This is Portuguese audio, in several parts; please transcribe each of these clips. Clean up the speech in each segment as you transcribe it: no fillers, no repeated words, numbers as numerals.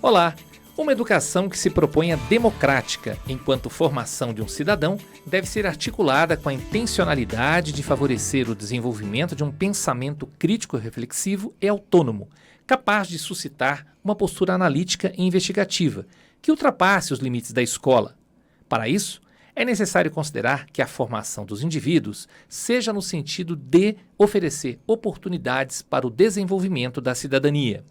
Olá! Uma educação que se proponha democrática enquanto formação de um cidadão deve ser articulada com a intencionalidade de favorecer o desenvolvimento de um pensamento crítico reflexivo e autônomo, capaz de suscitar uma postura analítica e investigativa, que ultrapasse os limites da escola. Para isso, é necessário considerar que a formação dos indivíduos seja no sentido de oferecer oportunidades para o desenvolvimento da cidadania.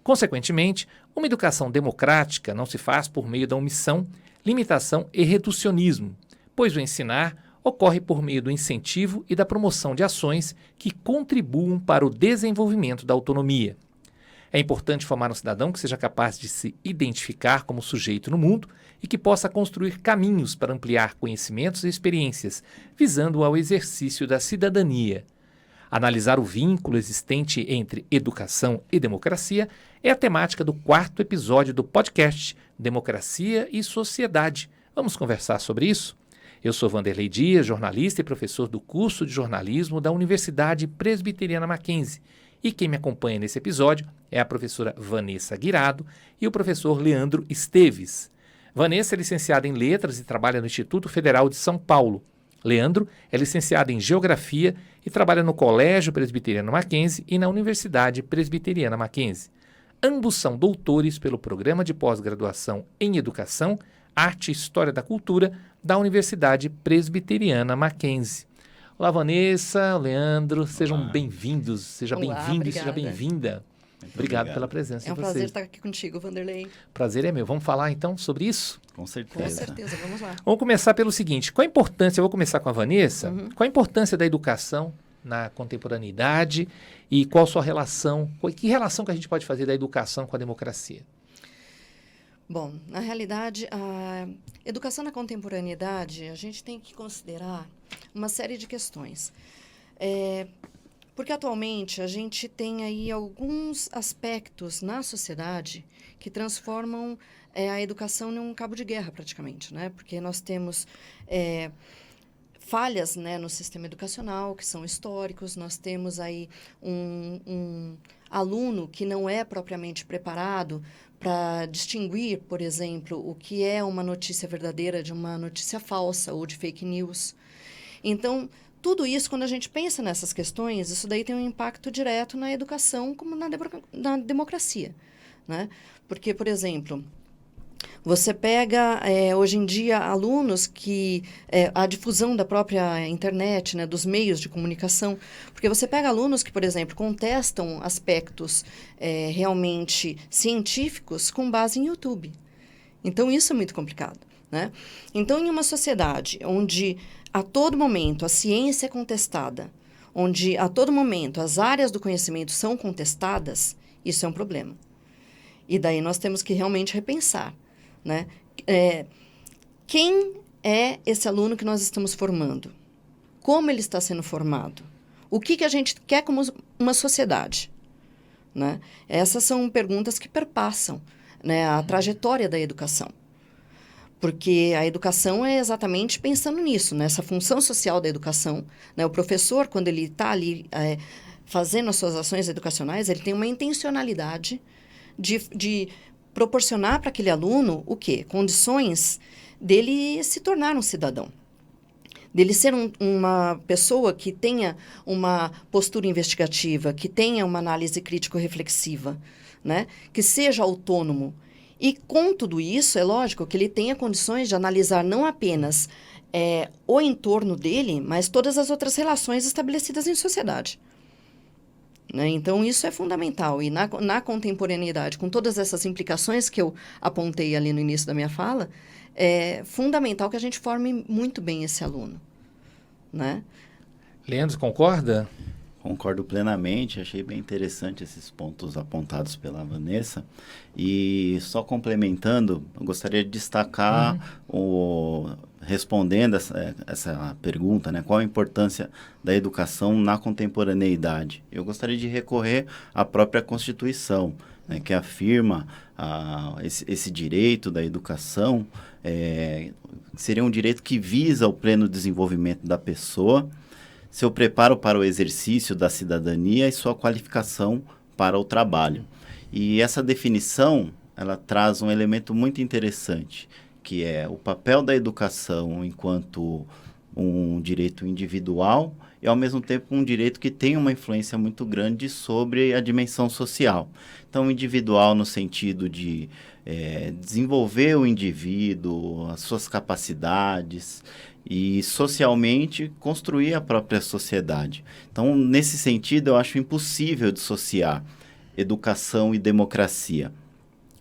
Consequentemente, uma educação democrática não se faz por meio da omissão, limitação e reducionismo, pois o ensinar ocorre por meio do incentivo e da promoção de ações que contribuam para o desenvolvimento da autonomia. É importante formar um cidadão que seja capaz de se identificar como sujeito no mundo e que possa construir caminhos para ampliar conhecimentos e experiências, visando ao exercício da cidadania. Analisar o vínculo existente entre educação e democracia é a temática do 4º episódio do podcast Democracia e Sociedade. Vamos conversar sobre isso? Eu sou Vanderlei Dias, jornalista e professor do curso de jornalismo da Universidade Presbiteriana Mackenzie. E quem me acompanha nesse episódio é a professora Vanessa Guirado e o professor Leandro Esteves. Vanessa é licenciada em Letras e trabalha no Instituto Federal de São Paulo. Leandro é licenciado em Geografia e trabalha no Colégio Presbiteriano Mackenzie e na Universidade Presbiteriana Mackenzie. Ambos são doutores pelo Programa de Pós-Graduação em Educação, Arte e História da Cultura da Universidade Presbiteriana Mackenzie. Olá, Vanessa, Leandro, sejam bem-vindos, seja bem-vindo e seja bem-vinda. Obrigado pela presença. É um prazer estar aqui contigo, Vanderlei. Prazer é meu. Vamos falar então sobre isso? Com certeza. Com certeza, vamos lá. Vamos começar pelo seguinte, qual a importância, eu vou começar com a Vanessa, qual a importância da educação na contemporaneidade e qual a sua relação, que relação que a gente pode fazer da educação com a democracia? Bom, na realidade, a educação na contemporaneidade, a gente tem que considerar uma série de questões. Porque atualmente a gente tem aí alguns aspectos na sociedade que transformam a educação num cabo de guerra praticamente, né? Porque nós temos falhas, né, no sistema educacional que são históricos, nós temos aí um aluno que não é propriamente preparado para distinguir, por exemplo, o que é uma notícia verdadeira de uma notícia falsa ou de fake news. Então, tudo isso, quando a gente pensa nessas questões, isso daí tem um impacto direto na educação como na democracia, né? Porque, por exemplo, você pega, hoje em dia, alunos que... a difusão da própria internet, né, dos meios de comunicação, porque você pega alunos que, por exemplo, contestam aspectos realmente científicos com base em YouTube. Então, isso é muito complicado, né? Então, em uma sociedade onde a todo momento a ciência é contestada, onde a todo momento as áreas do conhecimento são contestadas, isso é um problema. E daí nós temos que realmente repensar, né? Quem é esse aluno que nós estamos formando? Como ele está sendo formado? O que a gente quer como uma sociedade? Né? Essas são perguntas que perpassam, né, a trajetória da educação. Porque a educação é exatamente pensando nisso, nessa função social da educação, né? O professor, quando ele está ali fazendo as suas ações educacionais, ele tem uma intencionalidade de proporcionar para aquele aluno o quê? Condições dele se tornar um cidadão. Dele ser uma pessoa que tenha uma postura investigativa, que tenha uma análise crítico-reflexiva, né? Que seja autônomo. E com tudo isso, é lógico que ele tenha condições de analisar não apenas o entorno dele, mas todas as outras relações estabelecidas em sociedade. Né? Então, isso é fundamental. E na contemporaneidade, com todas essas implicações que eu apontei ali no início da minha fala, é fundamental que a gente forme muito bem esse aluno. Né? Leandro, concorda? Concordo plenamente, achei bem interessante esses pontos apontados pela Vanessa. E só complementando, eu gostaria de destacar, respondendo essa pergunta, né, qual a importância da educação na contemporaneidade. Eu gostaria de recorrer à própria Constituição, né, que afirma esse direito da educação, seria um direito que visa o pleno desenvolvimento da pessoa, seu preparo para o exercício da cidadania e sua qualificação para o trabalho. E essa definição ela traz um elemento muito interessante, que é o papel da educação enquanto um direito individual e, ao mesmo tempo, um direito que tem uma influência muito grande sobre a dimensão social. Então, individual no sentido de desenvolver o indivíduo, as suas capacidades e, socialmente, construir a própria sociedade. Então, nesse sentido, eu acho impossível dissociar educação e democracia,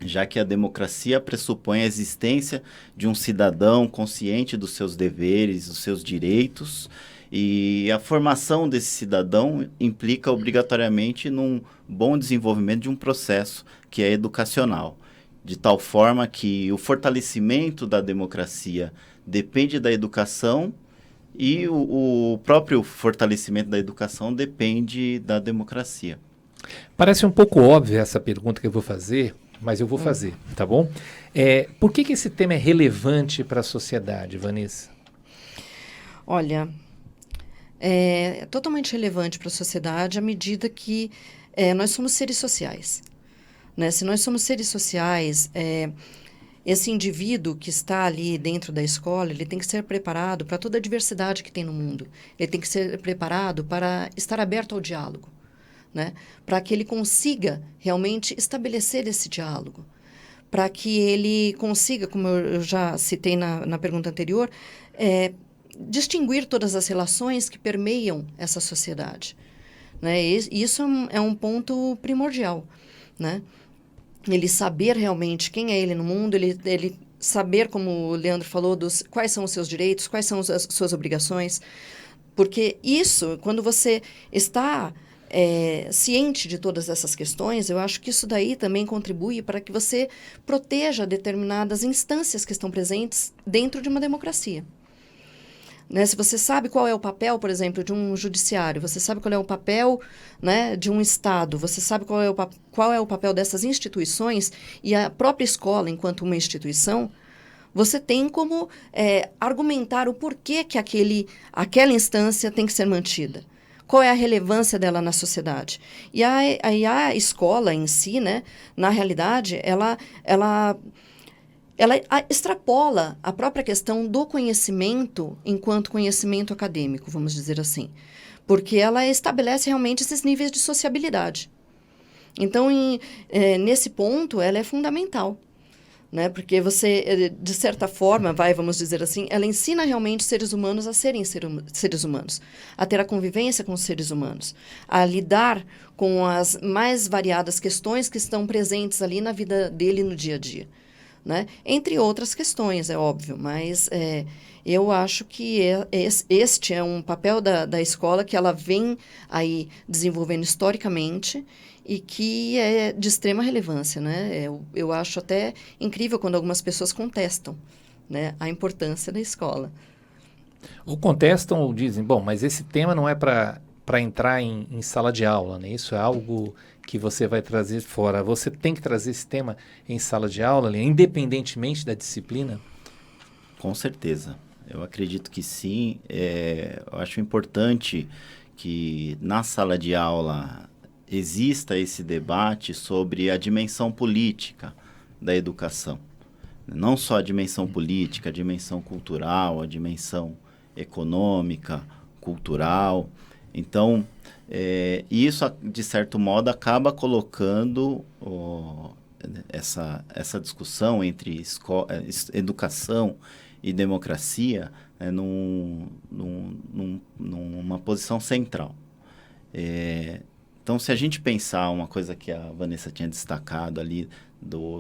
já que a democracia pressupõe a existência de um cidadão consciente dos seus deveres, dos seus direitos, e a formação desse cidadão implica obrigatoriamente num bom desenvolvimento de um processo que é educacional, de tal forma que o fortalecimento da democracia depende da educação e o próprio fortalecimento da educação depende da democracia. Parece um pouco óbvia essa pergunta que eu vou fazer, mas eu vou fazer, tá bom? Por que esse tema é relevante para a sociedade, Vanessa? Olha, é totalmente relevante para a sociedade à medida que nós somos seres sociais, né? Se nós somos seres sociais, esse indivíduo que está ali dentro da escola, ele tem que ser preparado para toda a diversidade que tem no mundo. Ele tem que ser preparado para estar aberto ao diálogo, né? Para que ele consiga realmente estabelecer esse diálogo, para que ele consiga, como eu já citei na pergunta anterior, distinguir todas as relações que permeiam essa sociedade, né? Isso é um ponto primordial, né? Ele saber realmente quem é ele no mundo, ele saber, como o Leandro falou, quais são os seus direitos, quais são as suas obrigações, porque isso, quando você está ciente de todas essas questões, eu acho que isso daí também contribui para que você proteja determinadas instâncias que estão presentes dentro de uma democracia. Né? Se você sabe qual é o papel, por exemplo, de um judiciário, você sabe qual é o papel, né, de um Estado, você sabe qual é o papel dessas instituições e a própria escola enquanto uma instituição, você tem como argumentar o porquê que aquela instância tem que ser mantida. Qual é a relevância dela na sociedade? E a escola em si, né, na realidade, ela extrapola a própria questão do conhecimento enquanto conhecimento acadêmico, vamos dizer assim. Porque ela estabelece realmente esses níveis de sociabilidade. Então, nesse ponto, ela é fundamental. Né? Porque você, de certa forma, vamos dizer assim, ela ensina realmente seres humanos a serem seres humanos, a ter a convivência com os seres humanos, a lidar com as mais variadas questões que estão presentes ali na vida dele no dia a dia. Né? Entre outras questões, é óbvio, mas eu acho que este é um papel da escola que ela vem aí desenvolvendo historicamente e que é de extrema relevância, né? Eu acho até incrível quando algumas pessoas contestam, né, a importância da escola. Ou contestam ou dizem, bom, mas esse tema não é para entrar em sala de aula, né? Isso é algo que você vai trazer fora. Você tem que trazer esse tema em sala de aula, independentemente da disciplina? Com certeza. Eu acredito que sim. Eu acho importante que na sala de aula exista esse debate sobre a dimensão política da educação. Não só a dimensão política, a dimensão cultural, a dimensão econômica, cultural. Então, isso, de certo modo, acaba colocando essa discussão entre educação e democracia numa posição central. Então, se a gente pensar uma coisa que a Vanessa tinha destacado ali,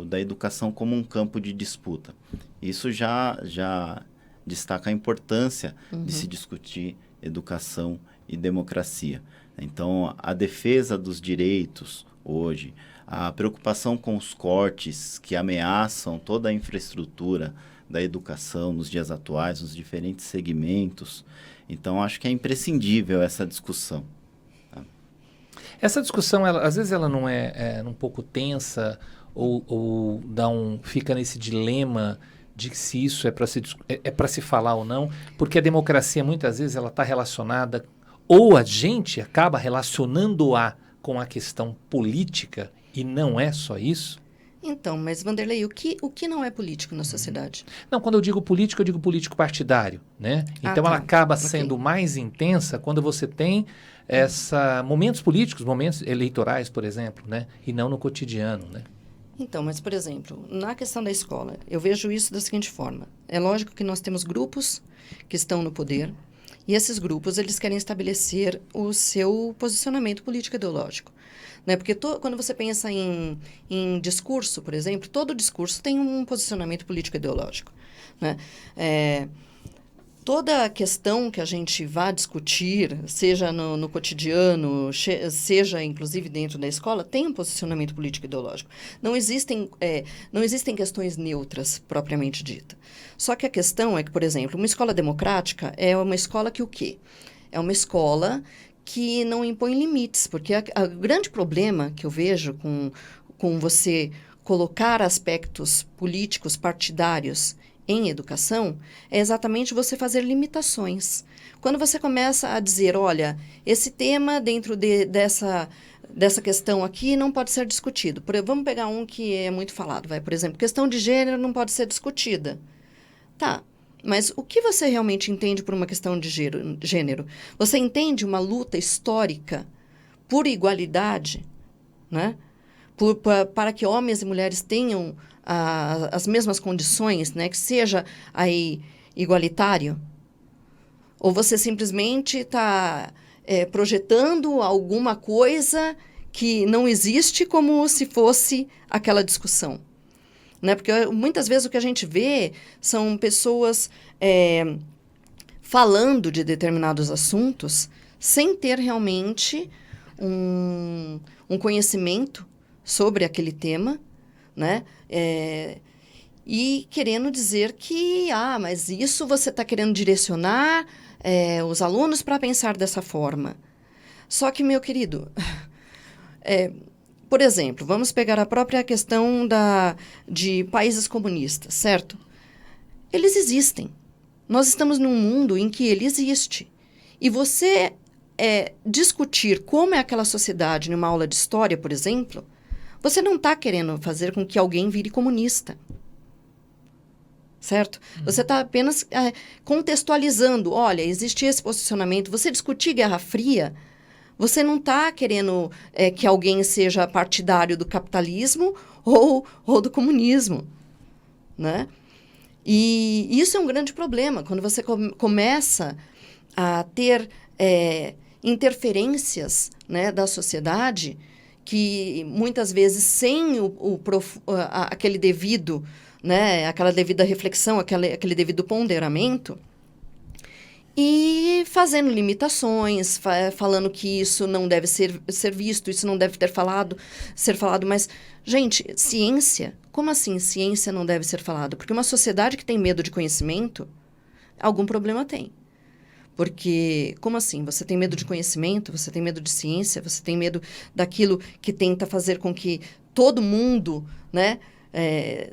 da educação como um campo de disputa, isso já destaca a importância de se discutir educação e democracia. Então, a defesa dos direitos hoje, a preocupação com os cortes que ameaçam toda a infraestrutura da educação nos dias atuais, nos diferentes segmentos. Então, acho que é imprescindível essa discussão. Tá? Essa discussão, às vezes ela não é um pouco tensa ou fica nesse dilema de se isso é para se falar ou não, porque a democracia muitas vezes ela está relacionada, ou a gente acaba relacionando-a com a questão política, e não é só isso? Então, mas Vanderlei, o que não é político na sociedade? Não, quando eu digo político partidário, né? Então ela Tá. acaba Ok. sendo mais intensa quando você tem momentos políticos, momentos eleitorais, por exemplo, né? E não no cotidiano, né? Então, mas, por exemplo, na questão da escola, eu vejo isso da seguinte forma. É lógico que nós temos grupos que estão no poder, e esses grupos, eles querem estabelecer o seu posicionamento político-ideológico. Né? Porque quando você pensa em discurso, por exemplo, todo discurso tem um posicionamento político-ideológico. Né? Toda a questão que a gente vá discutir, seja no cotidiano, seja inclusive dentro da escola, tem um posicionamento político-ideológico. Não existem questões neutras, propriamente dita. Só que a questão é que, por exemplo, uma escola democrática é uma escola que o quê? É uma escola que não impõe limites, porque o grande problema que eu vejo com você colocar aspectos políticos partidários em educação é exatamente você fazer limitações. Quando você começa a dizer, olha, esse tema dentro dessa questão aqui não pode ser discutido. Vamos pegar um que é muito falado, por exemplo, questão de gênero não pode ser discutida. Tá, mas o que você realmente entende por uma questão de gênero? Você entende uma luta histórica por igualdade, né? Para que homens e mulheres tenham as mesmas condições, né? Que seja aí igualitário? Ou você simplesmente está projetando alguma coisa que não existe como se fosse aquela discussão? Né? Porque muitas vezes o que a gente vê são pessoas falando de determinados assuntos sem ter realmente um conhecimento sobre aquele tema, né? E querendo dizer que, mas isso você está querendo direcionar os alunos para pensar dessa forma. Só que, meu querido, por exemplo, vamos pegar a própria questão de países comunistas, certo? Eles existem. Nós estamos num mundo em que ele existe. E você discutir como é aquela sociedade numa aula de história, por exemplo, você não está querendo fazer com que alguém vire comunista. Certo? Você está apenas contextualizando. Olha, existe esse posicionamento. Você discutir Guerra Fria, você não está querendo que alguém seja partidário do capitalismo ou do comunismo. Né? E isso é um grande problema. Quando você começa a ter interferências, né, da sociedade, que muitas vezes sem aquele devido, né, aquela devida reflexão, aquele devido ponderamento, e fazendo limitações, falando que isso não deve ser visto, isso não deve ser falado. Mas, gente, ciência, como assim ciência não deve ser falado? Porque uma sociedade que tem medo de conhecimento, algum problema tem. Porque, como assim? Você tem medo de conhecimento, você tem medo de ciência, você tem medo daquilo que tenta fazer com que todo mundo, né,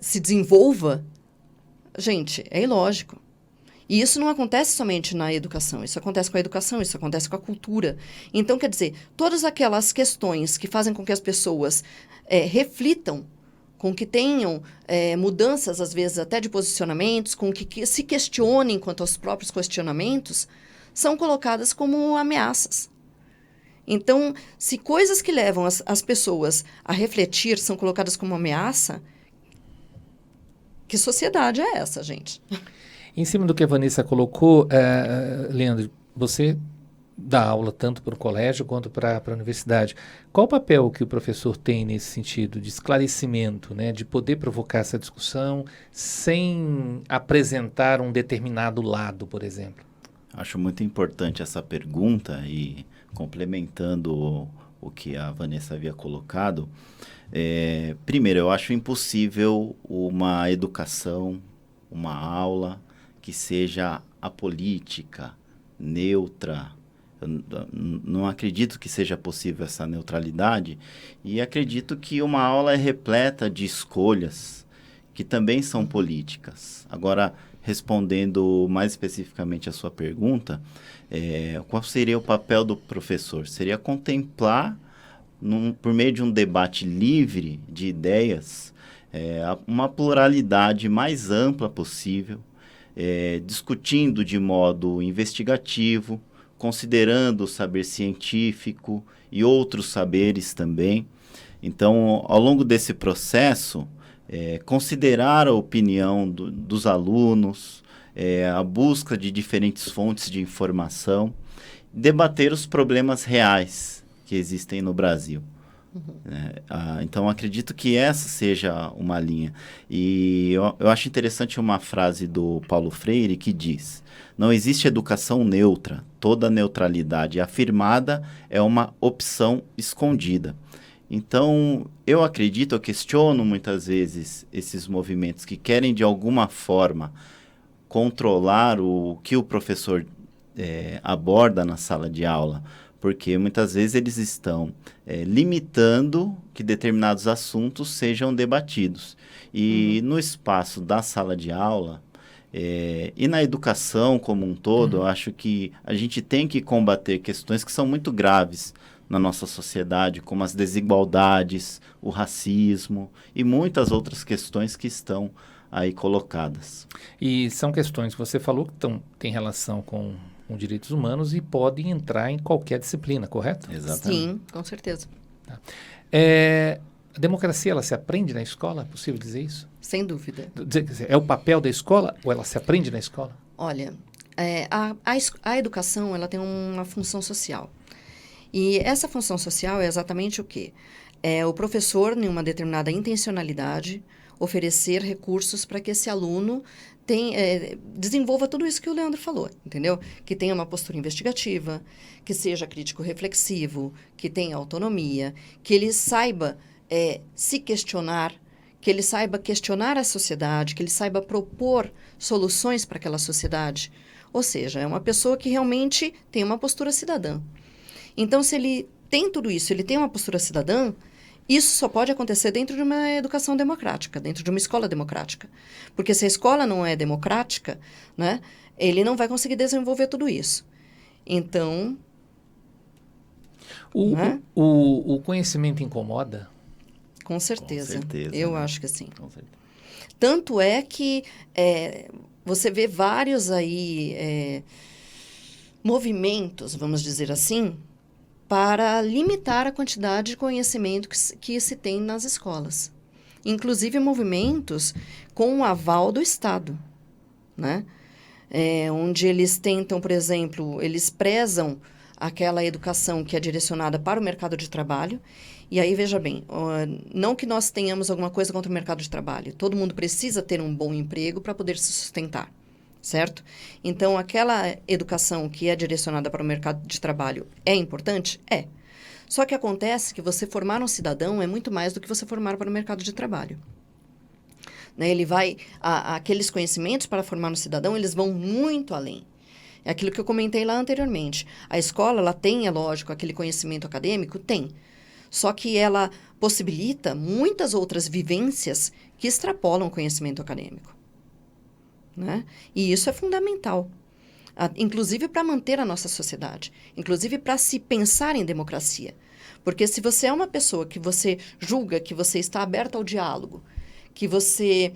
se desenvolva? Gente, é ilógico. E isso não acontece somente na educação, isso acontece com a educação, isso acontece com a cultura. Então, quer dizer, todas aquelas questões que fazem com que as pessoas reflitam, com que tenham mudanças, às vezes, até de posicionamentos, com que se questionem quanto aos próprios questionamentos, são colocadas como ameaças. Então, se coisas que levam as pessoas a refletir são colocadas como ameaça, que sociedade é essa, gente? Em cima do que a Vanessa colocou, Leandro, você dá aula tanto para o colégio quanto para a universidade. Qual o papel que o professor tem nesse sentido de esclarecimento, né, de poder provocar essa discussão sem apresentar um determinado lado, por exemplo? Acho muito importante essa pergunta e complementando o que a Vanessa havia colocado. Primeiro, eu acho impossível uma educação, uma aula que seja apolítica, neutra. Eu não acredito que seja possível essa neutralidade e acredito que uma aula é repleta de escolhas que também são políticas. Agora, respondendo mais especificamente a sua pergunta, qual seria o papel do professor? Seria contemplar, por meio de um debate livre de ideias, uma pluralidade mais ampla possível, discutindo de modo investigativo, considerando o saber científico e outros saberes também. Então, ao longo desse processo, considerar a opinião dos alunos, a busca de diferentes fontes de informação, debater os problemas reais que existem no Brasil. Então, acredito que essa seja uma linha. E eu acho interessante uma frase do Paulo Freire que diz: não existe educação neutra, toda neutralidade afirmada é uma opção escondida. Então, eu questiono muitas vezes esses movimentos que querem de alguma forma controlar o que o professor aborda na sala de aula, porque muitas vezes eles estão limitando que determinados assuntos sejam debatidos. E no espaço da sala de aula e na educação como um todo, eu acho que a gente tem que combater questões que são muito graves na nossa sociedade, como as desigualdades, o racismo e muitas outras questões que estão aí colocadas. E são questões que você falou que têm relação com direitos humanos e podem entrar em qualquer disciplina, correto? Exatamente. Sim, com certeza. Tá. A democracia, ela se aprende na escola? É possível dizer isso? Sem dúvida. É o papel da escola ou ela se aprende na escola? Olha, a educação, ela tem uma função social. E essa função social é exatamente o quê? É o professor, em uma determinada intencionalidade, oferecer recursos para que esse aluno desenvolva tudo isso que o Leandro falou, entendeu? Que tenha uma postura investigativa, que seja crítico-reflexivo, que tenha autonomia, que ele saiba se questionar, que ele saiba questionar a sociedade, que ele saiba propor soluções para aquela sociedade. Ou seja, é uma pessoa que realmente tem uma postura cidadã. Então, se ele tem tudo isso, ele tem uma postura cidadã, isso só pode acontecer dentro de uma educação democrática, dentro de uma escola democrática. Porque se a escola não é democrática, né, ele não vai conseguir desenvolver tudo isso. Então... O conhecimento incomoda? Com certeza. Com certeza, Eu né? acho que sim. Com certeza. Tanto é que você vê vários aí movimentos, vamos dizer assim, para limitar a quantidade de conhecimento que se tem nas escolas. Inclusive movimentos com o aval do Estado, né? Onde eles tentam, por exemplo, eles prezam aquela educação que é direcionada para o mercado de trabalho. E aí, veja bem, não que nós tenhamos alguma coisa contra o mercado de trabalho. Todo mundo precisa ter um bom emprego para poder se sustentar, certo? Então, aquela educação que é direcionada para o mercado de trabalho é importante? É. Só que acontece que você formar um cidadão é muito mais do que você formar para o mercado de trabalho. Né? Aqueles conhecimentos para formar um cidadão, eles vão muito além. É aquilo que eu comentei lá anteriormente. A escola, ela tem, é lógico, aquele conhecimento acadêmico? Tem. Só que ela possibilita muitas outras vivências que extrapolam o conhecimento acadêmico. Né? E isso é fundamental, inclusive para manter a nossa sociedade, inclusive para se pensar em democracia. Porque se você é uma pessoa que você julga que você está aberta ao diálogo, que você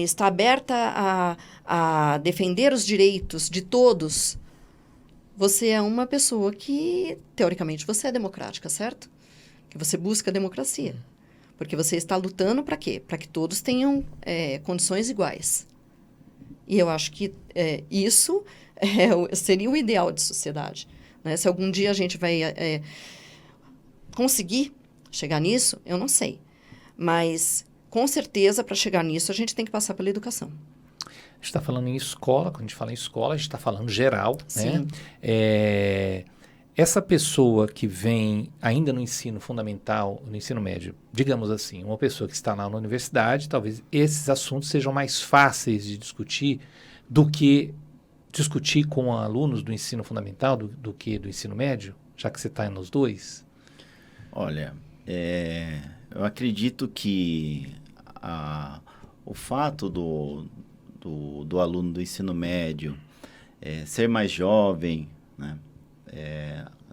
está aberta a defender os direitos de todos, você é uma pessoa que, teoricamente, você é democrática, certo? Que você busca a democracia. Porque você está lutando para quê? Para que todos tenham condições iguais. E eu acho que isso seria o ideal de sociedade. Né? Se algum dia a gente vai conseguir chegar nisso, eu não sei. Mas, com certeza, para chegar nisso, a gente tem que passar pela educação. A gente está falando em escola, quando a gente fala em escola, a gente está falando geral. Sim. Né? Essa pessoa que vem ainda no ensino fundamental, no ensino médio, digamos assim, uma pessoa que está lá na universidade, talvez esses assuntos sejam mais fáceis de discutir do que discutir com alunos do ensino fundamental do que do ensino médio, já que você está nos dois? Olha, eu acredito que o fato do aluno do ensino médio ser mais jovem, né?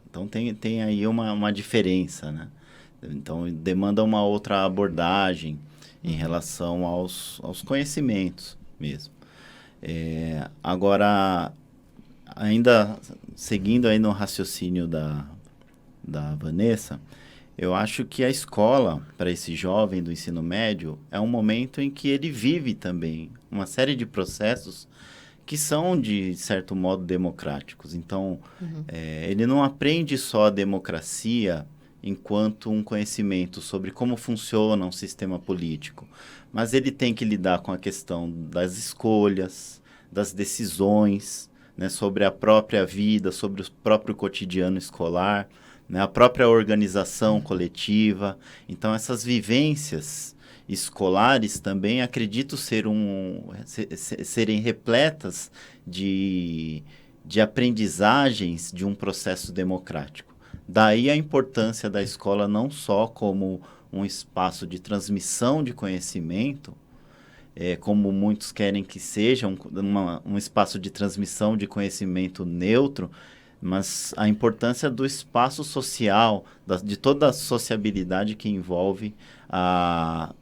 Então tem aí uma diferença, né? Então demanda uma outra abordagem em relação aos conhecimentos mesmo. Agora, ainda seguindo aí no raciocínio da Vanessa, eu acho que a escola, para esse jovem do ensino médio, é um momento em que ele vive também uma série de processos que são, de certo modo, democráticos. Então, ele não aprende só a democracia enquanto um conhecimento sobre como funciona um sistema político, mas ele tem que lidar com a questão das escolhas, das decisões, né, sobre a própria vida, sobre o próprio cotidiano escolar, né, a própria organização coletiva. Então, essas vivências escolares também acredito serem repletas de aprendizagens de um processo democrático. Daí a importância da escola não só como um espaço de transmissão de conhecimento, como muitos querem que seja um espaço de transmissão de conhecimento neutro, mas a importância do espaço social, de toda a sociabilidade que envolve a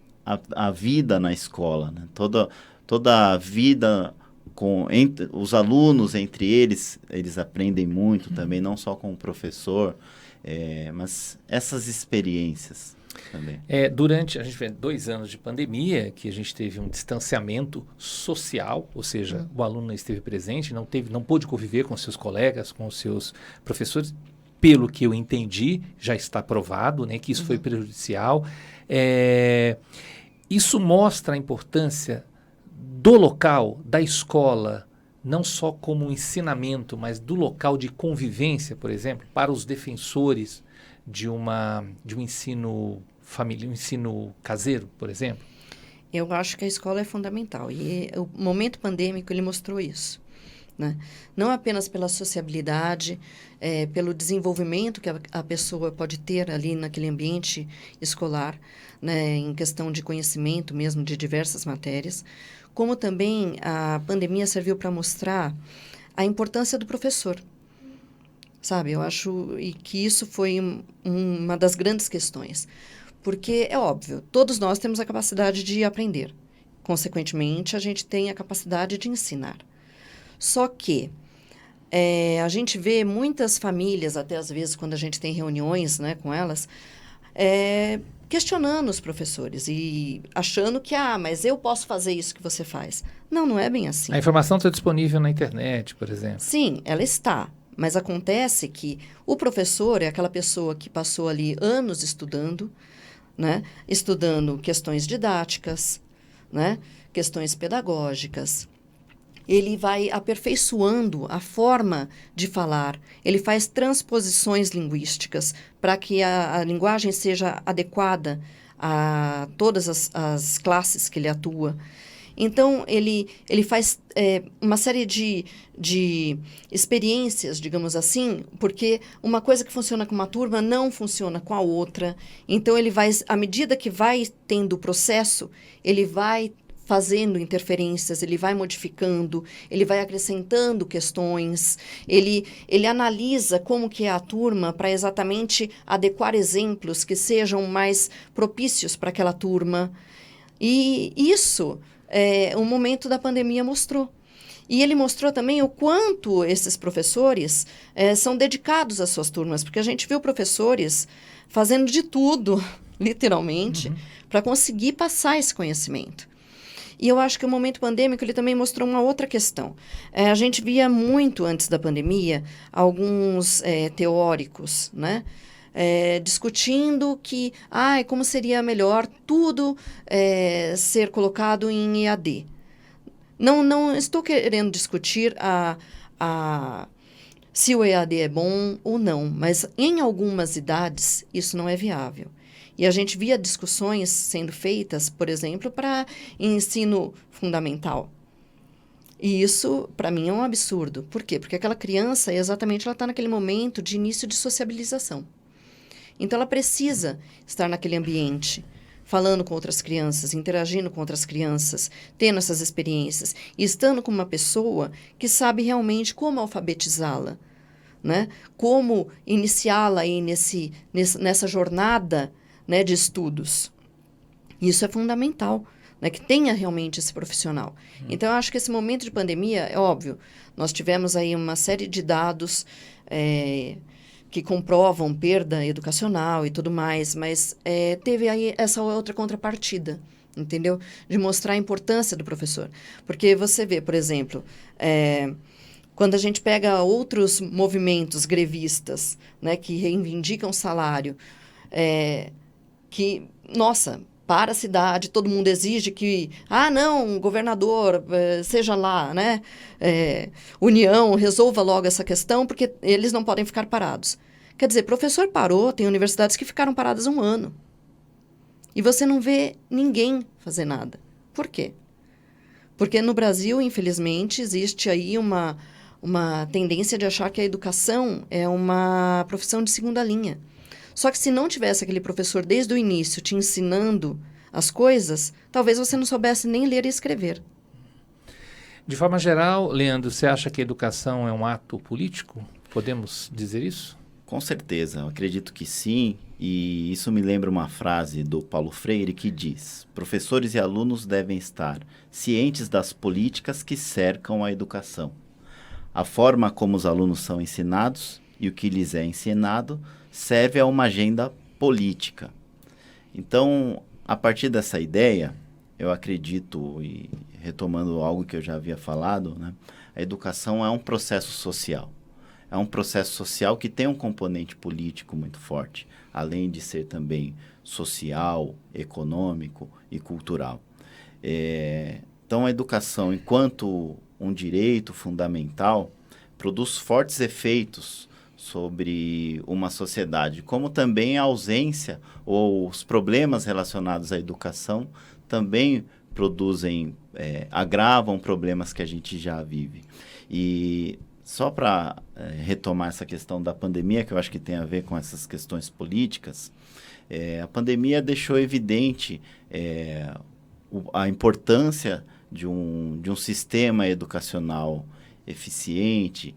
vida na escola, né? Toda a vida entre os alunos, entre eles aprendem muito também, não só com o professor, mas essas experiências também. Durante, a gente vê 2 anos de pandemia, que a gente teve um distanciamento social, ou seja, o aluno não esteve presente, não pôde conviver com seus colegas, com os seus professores. Pelo que eu entendi, já está provado, né, que isso foi prejudicial. Isso mostra a importância do local, da escola, não só como um ensinamento, mas do local de convivência, por exemplo, para os defensores de um ensino familiar, um ensino caseiro, por exemplo? Eu acho que a escola é fundamental e o momento pandêmico ele mostrou isso, né? Não apenas pela sociabilidade, pelo desenvolvimento que a pessoa pode ter ali naquele ambiente escolar, né, em questão de conhecimento mesmo de diversas matérias, como também a pandemia serviu para mostrar a importância do professor. Sabe, eu acho que isso foi uma das grandes questões. Porque, é óbvio, todos nós temos a capacidade de aprender. Consequentemente, a gente tem a capacidade de ensinar. Só que a gente vê muitas famílias, até às vezes quando a gente tem reuniões, né, com elas, questionando os professores e achando que, mas eu posso fazer isso que você faz. Não, não é bem assim. A informação está disponível na internet, por exemplo. Sim, ela está. Mas acontece que o professor é aquela pessoa que passou ali anos estudando, né? Estudando questões didáticas, né? Questões pedagógicas. Ele vai aperfeiçoando a forma de falar. Ele faz transposições linguísticas para que a linguagem seja adequada a todas as classes que ele atua. Então, ele faz uma série de experiências, digamos assim, porque uma coisa que funciona com uma turma não funciona com a outra. Então, ele vai, à medida que vai tendo o processo, ele vai fazendo interferências, ele vai modificando, ele vai acrescentando questões, ele analisa como que é a turma para exatamente adequar exemplos que sejam mais propícios para aquela turma. E isso... o momento da pandemia mostrou. E ele mostrou também o quanto esses professores são dedicados às suas turmas, porque a gente viu professores fazendo de tudo, literalmente, para conseguir passar esse conhecimento. E eu acho que o momento pandêmico ele também mostrou uma outra questão. A gente via muito antes da pandemia alguns teóricos, né? Discutindo que, como seria melhor tudo ser colocado em EAD. Não estou querendo discutir se o EAD é bom ou não, mas em algumas idades isso não é viável. E a gente via discussões sendo feitas, por exemplo, para ensino fundamental. E isso, para mim, é um absurdo. Por quê? Porque aquela criança, exatamente, ela está naquele momento de início de sociabilização. Então, ela precisa estar naquele ambiente, falando com outras crianças, interagindo com outras crianças, tendo essas experiências, e estando com uma pessoa que sabe realmente como alfabetizá-la, né? Como iniciá-la aí nessa jornada, né, de estudos. Isso é fundamental, né, que tenha realmente esse profissional. Então, eu acho que esse momento de pandemia, é óbvio, nós tivemos aí uma série de dados que comprovam perda educacional e tudo mais, mas teve aí essa outra contrapartida, entendeu? De mostrar a importância do professor. Porque você vê, por exemplo, quando a gente pega outros movimentos grevistas, né, que reivindicam salário, que, nossa, para a cidade, todo mundo exige que, não, governador, seja lá, né, União, resolva logo essa questão, porque eles não podem ficar parados. Quer dizer, professor parou, tem universidades que ficaram paradas 1 ano. E você não vê ninguém fazer nada. Por quê? Porque no Brasil, infelizmente, existe aí uma tendência de achar que a educação é uma profissão de segunda linha. Só que se não tivesse aquele professor desde o início te ensinando as coisas, talvez você não soubesse nem ler e escrever. De forma geral, Leandro, você acha que a educação é um ato político? Podemos dizer isso? Com certeza, eu acredito que sim, e isso me lembra uma frase do Paulo Freire que diz: professores e alunos devem estar cientes das políticas que cercam a educação. A forma como os alunos são ensinados e o que lhes é ensinado serve a uma agenda política. Então, a partir dessa ideia, eu acredito, e retomando algo que eu já havia falado, né, a educação é um processo social. É um processo social que tem um componente político muito forte, além de ser também social, econômico e cultural. Então, a educação, enquanto um direito fundamental, produz fortes efeitos sobre uma sociedade, como também a ausência ou os problemas relacionados à educação também agravam problemas que a gente já vive. E só para retomar essa questão da pandemia, que eu acho que tem a ver com essas questões políticas, a pandemia deixou evidente a importância de um sistema educacional eficiente,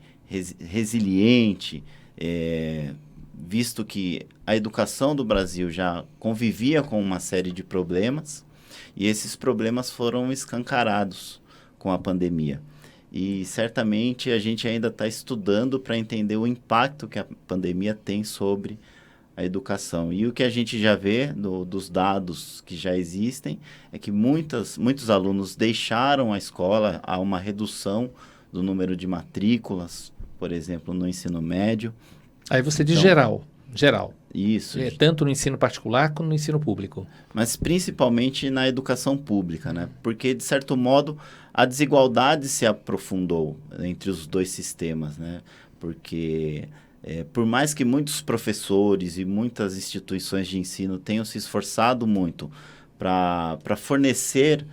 resiliente, visto que a educação do Brasil já convivia com uma série de problemas e esses problemas foram escancarados com a pandemia. E certamente a gente ainda está estudando para entender o impacto que a pandemia tem sobre a educação. E o que a gente já vê dos dados que já existem é que muitos alunos deixaram a escola, há uma redução do número de matrículas, por exemplo, no ensino médio. Aí você diz geral. Isso. Tanto no ensino particular como no ensino público. Mas principalmente na educação pública, né? Porque, de certo modo, a desigualdade se aprofundou entre os dois sistemas, né? Porque, por mais que muitos professores e muitas instituições de ensino tenham se esforçado muito para fornecer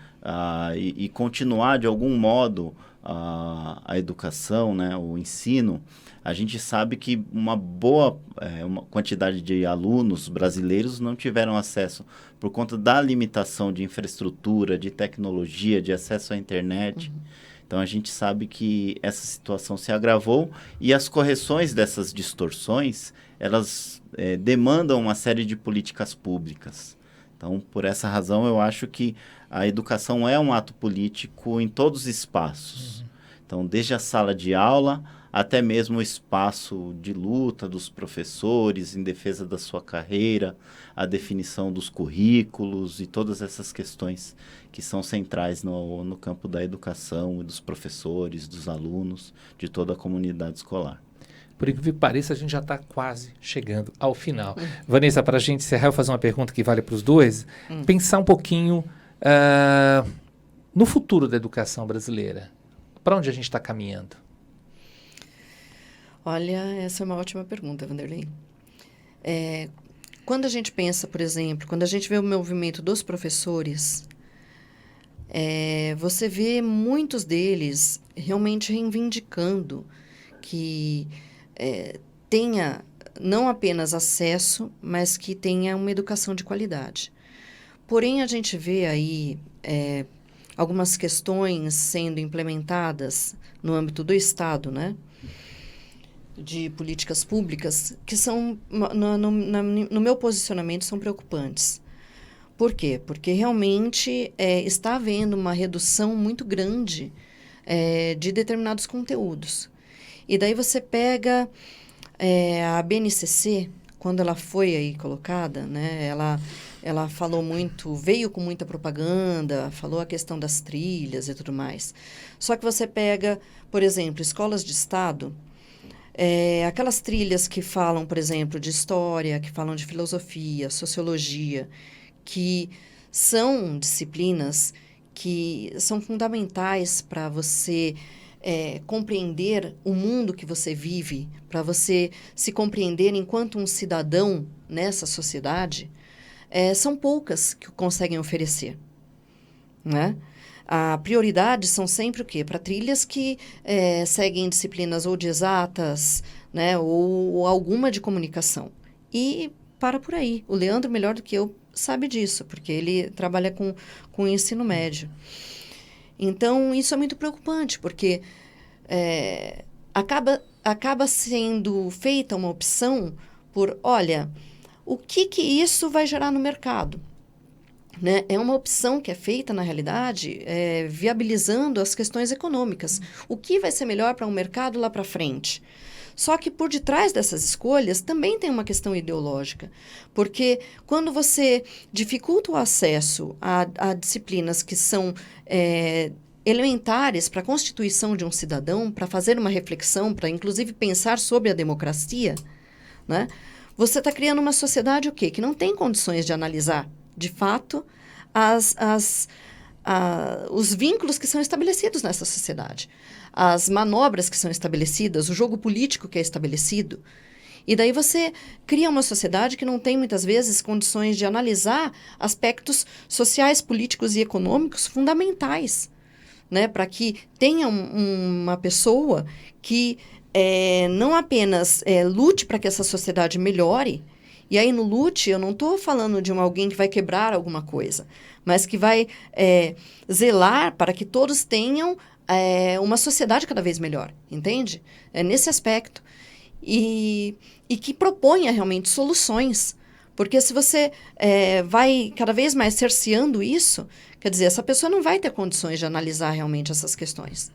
e continuar, de algum modo, a educação, né? O ensino, a gente sabe que uma quantidade de alunos brasileiros não tiveram acesso por conta da limitação de infraestrutura, de tecnologia, de acesso à internet. Uhum. Então, a gente sabe que essa situação se agravou e as correções dessas distorções, elas demandam uma série de políticas públicas. Então, por essa razão, eu acho que a educação é um ato político em todos os espaços. Uhum. Então, desde a sala de aula até mesmo o espaço de luta dos professores em defesa da sua carreira, a definição dos currículos e todas essas questões que são centrais no campo da educação e dos professores, dos alunos, de toda a comunidade escolar. Por incrível que pareça, a gente já está quase chegando ao final. Vanessa, para a gente encerrar, eu vou fazer uma pergunta que vale para os dois. Pensar um pouquinho no futuro da educação brasileira. Para onde a gente está caminhando? Olha, essa é uma ótima pergunta, Vanderlei. Quando a gente pensa, por exemplo, quando a gente vê o movimento dos professores, você vê muitos deles realmente reivindicando que tenha não apenas acesso, mas que tenha uma educação de qualidade. Porém, a gente vê aí algumas questões sendo implementadas no âmbito do Estado, né? De políticas públicas que são, no meu posicionamento, são preocupantes. Por quê? Porque realmente está havendo uma redução muito grande de determinados conteúdos. E daí você pega a BNCC, quando ela foi aí colocada, né, ela falou muito, veio com muita propaganda, falou a questão das trilhas e tudo mais. Só que você pega, por exemplo, escolas de estado, aquelas trilhas que falam, por exemplo, de história, que falam de filosofia, sociologia, que são disciplinas que são fundamentais para você compreender o mundo que você vive, para você se compreender enquanto um cidadão nessa sociedade, são poucas que conseguem oferecer, né? A prioridade são sempre o quê? Para trilhas que seguem disciplinas ou de exatas, né? Ou alguma de comunicação. E para por aí. O Leandro, melhor do que eu, sabe disso, porque ele trabalha com o ensino médio. Então, isso é muito preocupante, porque acaba sendo feita uma opção por, olha, o que isso vai gerar no mercado? Né? É uma opção que é feita, na realidade, viabilizando as questões econômicas. O que vai ser melhor para um mercado lá para frente? Só que por detrás dessas escolhas também tem uma questão ideológica, porque quando você dificulta o acesso a disciplinas que são elementares para a constituição de um cidadão, para fazer uma reflexão, para inclusive pensar sobre a democracia, né? Você está criando uma sociedade o quê? Que não tem condições de analisar, de fato, os vínculos que são estabelecidos nessa sociedade, as manobras que são estabelecidas, o jogo político que é estabelecido. E daí você cria uma sociedade que não tem, muitas vezes, condições de analisar aspectos sociais, políticos e econômicos fundamentais, né? Para que tenha uma pessoa que não apenas lute para que essa sociedade melhore. E aí, no lute, eu não estou falando de alguém que vai quebrar alguma coisa, mas que vai zelar para que todos tenham uma sociedade cada vez melhor, entende? É nesse aspecto. E que proponha realmente soluções. Porque se você vai cada vez mais cerceando isso, quer dizer, essa pessoa não vai ter condições de analisar realmente essas questões.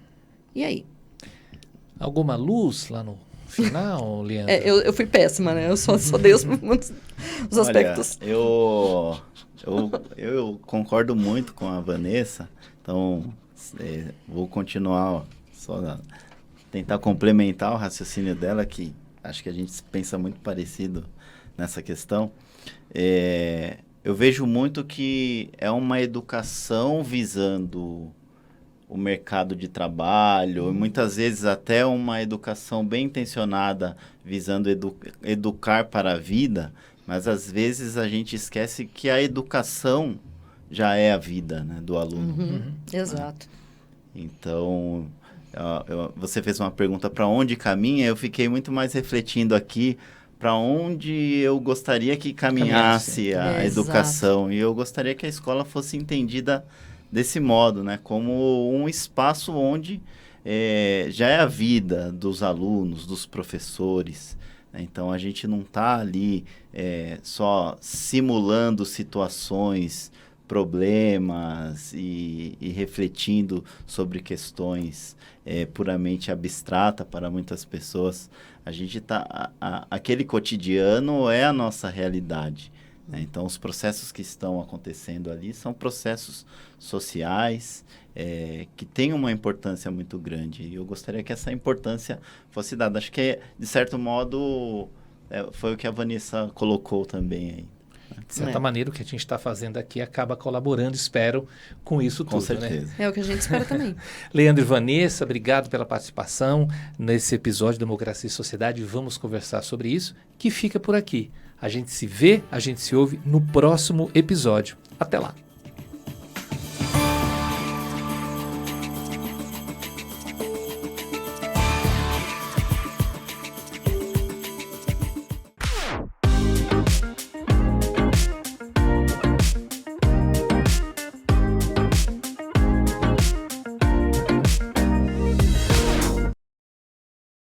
E aí? Alguma luz lá no final, Leandro? Eu fui péssima, né? Eu só dei os aspectos. Olha, eu concordo muito com a Vanessa, então vou continuar só tentar complementar o raciocínio dela, que acho que a gente pensa muito parecido nessa questão. Eu vejo muito que é uma educação visando o mercado de trabalho, e muitas vezes até uma educação bem intencionada visando educar para a vida, mas às vezes a gente esquece que a educação já é a vida, né, do aluno. Exato. Então, você fez uma pergunta para onde caminha, eu fiquei muito mais refletindo aqui para onde eu gostaria que caminhasse a educação. E eu gostaria que a escola fosse entendida desse modo, né? Como um espaço onde já é a vida dos alunos, dos professores. Né? Então, a gente não está ali só simulando situações, problemas e refletindo sobre questões puramente abstratas para muitas pessoas. A gente está... Aquele cotidiano é a nossa realidade. Né? Então, os processos que estão acontecendo ali são processos sociais que têm uma importância muito grande. E eu gostaria que essa importância fosse dada. Acho que, de certo modo, foi o que a Vanessa colocou também aí. De certa maneira, o que a gente está fazendo aqui acaba colaborando, espero, com isso tudo. Com certeza. Né? É o que a gente espera também. Leandro e Vanessa, obrigado pela participação nesse episódio de Democracia e Sociedade. Vamos conversar sobre isso, que fica por aqui. A gente se vê, a gente se ouve no próximo episódio. Até lá.